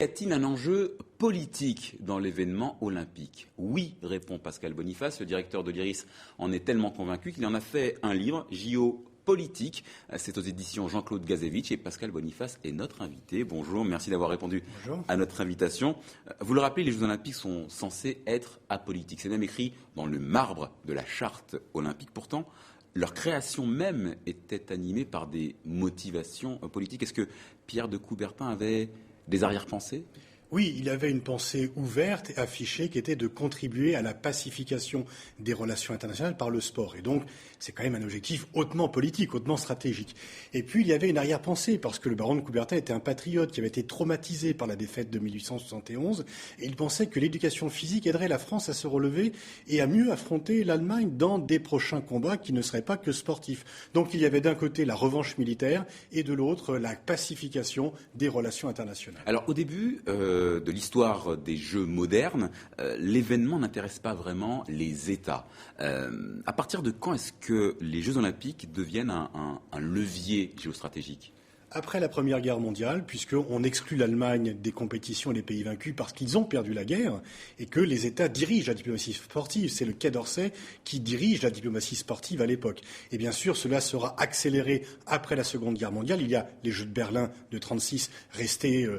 Y a-t-il un enjeu politique dans l'événement olympique? Oui, répond Pascal Boniface. Le directeur de l'IRIS en est tellement convaincu qu'il en a fait un livre, JO politique. C'est aux éditions Jean-Claude Gazevitch et Pascal Boniface est notre invité. Bonjour, merci d'avoir répondu à notre invitation. Vous le rappelez, les Jeux olympiques sont censés être apolitiques. C'est même écrit dans le marbre de la charte olympique. Pourtant, leur création même était animée par des motivations politiques. Est-ce que Pierre de Coubertin avait des arrière-pensées? Oui, il avait une pensée ouverte et affichée qui était de contribuer à la pacification des relations internationales par le sport. Et donc, c'est quand même un objectif hautement politique, hautement stratégique. Et puis, il y avait une arrière-pensée, parce que le baron de Coubertin était un patriote qui avait été traumatisé par la défaite de 1871. Et il pensait que l'éducation physique aiderait la France à se relever et à mieux affronter l'Allemagne dans des prochains combats qui ne seraient pas que sportifs. Donc, il y avait d'un côté la revanche militaire et de l'autre la pacification des relations internationales. Alors, au début de l'histoire des Jeux modernes, l'événement n'intéresse pas vraiment les États. À partir de quand est-ce que les Jeux olympiques deviennent un levier géostratégique ? Après la Première Guerre mondiale, puisqu'on exclut l'Allemagne des compétitions et les pays vaincus parce qu'ils ont perdu la guerre et que les États dirigent la diplomatie sportive. C'est le Quai d'Orsay qui dirige la diplomatie sportive à l'époque. Et bien sûr, cela sera accéléré après la Seconde Guerre mondiale. Il y a les Jeux de Berlin de 1936 restés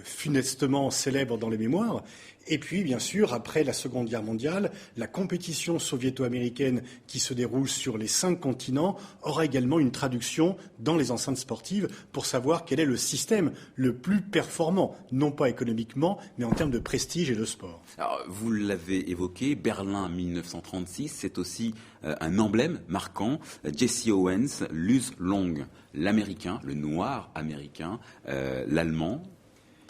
funestement célèbres dans les mémoires. Et puis, bien sûr, après la Seconde Guerre mondiale, la compétition soviéto-américaine qui se déroule sur les 5 continents aura également une traduction dans les enceintes sportives pour savoir quel est le système le plus performant, non pas économiquement, mais en termes de prestige et de sport. Alors, vous l'avez évoqué, Berlin 1936, c'est aussi un emblème marquant. Jesse Owens, Luz Long, l'Américain, le noir américain, l'Allemand,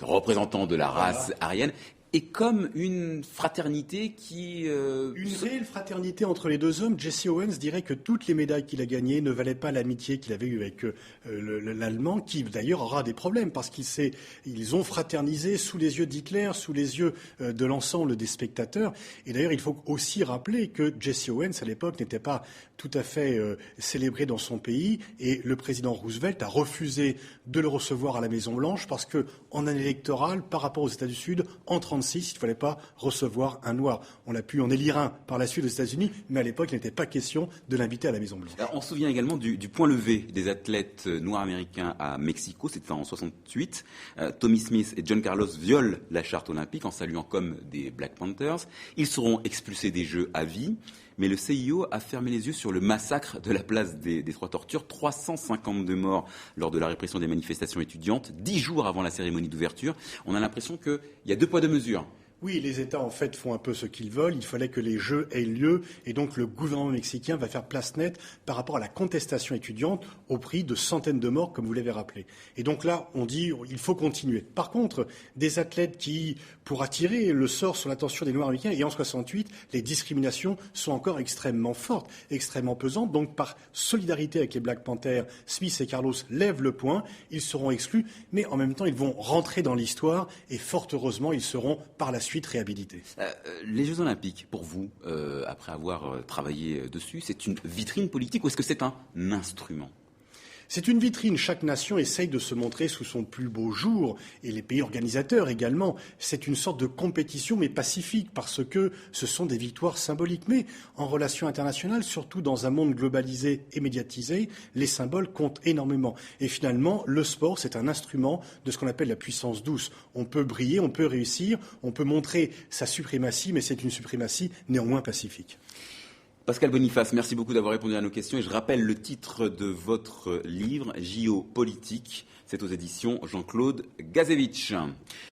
représentant de la race aryenne. Et comme une fraternité qui... Une réelle fraternité entre les deux hommes. Jesse Owens dirait que toutes les médailles qu'il a gagnées ne valaient pas l'amitié qu'il avait eue avec l'Allemand, qui d'ailleurs aura des problèmes parce ils ont fraternisé sous les yeux d'Hitler, sous les yeux de l'ensemble des spectateurs. Et d'ailleurs, il faut aussi rappeler que Jesse Owens, à l'époque, n'était pas tout à fait célébré dans son pays. Et le président Roosevelt a refusé de le recevoir à la Maison-Blanche parce qu'en année électorale, par rapport aux États du Sud, en 1936, il ne fallait pas recevoir un noir. On a pu en élire un par la suite aux États-Unis, mais à l'époque, il n'était pas question de l'inviter à la Maison-Blanche. On se souvient également du point levé des athlètes noirs américains à Mexico, c'était en 1968. Tommy Smith et John Carlos violent la charte olympique en saluant comme des Black Panthers. Ils seront expulsés des Jeux à vie. Mais le CIO a fermé les yeux sur le massacre de la place des Trois Tortures. 352 morts lors de la répression des manifestations étudiantes, 10 jours avant la cérémonie d'ouverture. On a l'impression qu'il y a 2 poids 2 mesures. Oui, les États, en fait, font un peu ce qu'ils veulent. Il fallait que les Jeux aient lieu. Et donc, le gouvernement mexicain va faire place nette par rapport à la contestation étudiante au prix de centaines de morts, comme vous l'avez rappelé. Et donc là, on dit il faut continuer. Par contre, des athlètes qui, pour attirer le sort sur l'attention des Noirs américains, et en 68, les discriminations sont encore extrêmement fortes, extrêmement pesantes. Donc, par solidarité avec les Black Panthers, Smith et Carlos lèvent le poing. Ils seront exclus, mais en même temps, ils vont rentrer dans l'histoire. Et fort heureusement, ils seront par la suite réhabilités. Les Jeux Olympiques, pour vous, après avoir travaillé dessus, c'est une vitrine politique ou est-ce que c'est un instrument ? C'est une vitrine. Chaque nation essaye de se montrer sous son plus beau jour, et les pays organisateurs également. C'est une sorte de compétition, mais pacifique, parce que ce sont des victoires symboliques. Mais en relations internationales, surtout dans un monde globalisé et médiatisé, les symboles comptent énormément. Et finalement, le sport, c'est un instrument de ce qu'on appelle la puissance douce. On peut briller, on peut réussir, on peut montrer sa suprématie, mais c'est une suprématie néanmoins pacifique. Pascal Boniface, merci beaucoup d'avoir répondu à nos questions. Et je rappelle le titre de votre livre, JO politique. C'est aux éditions Jean-Claude Gazevitch.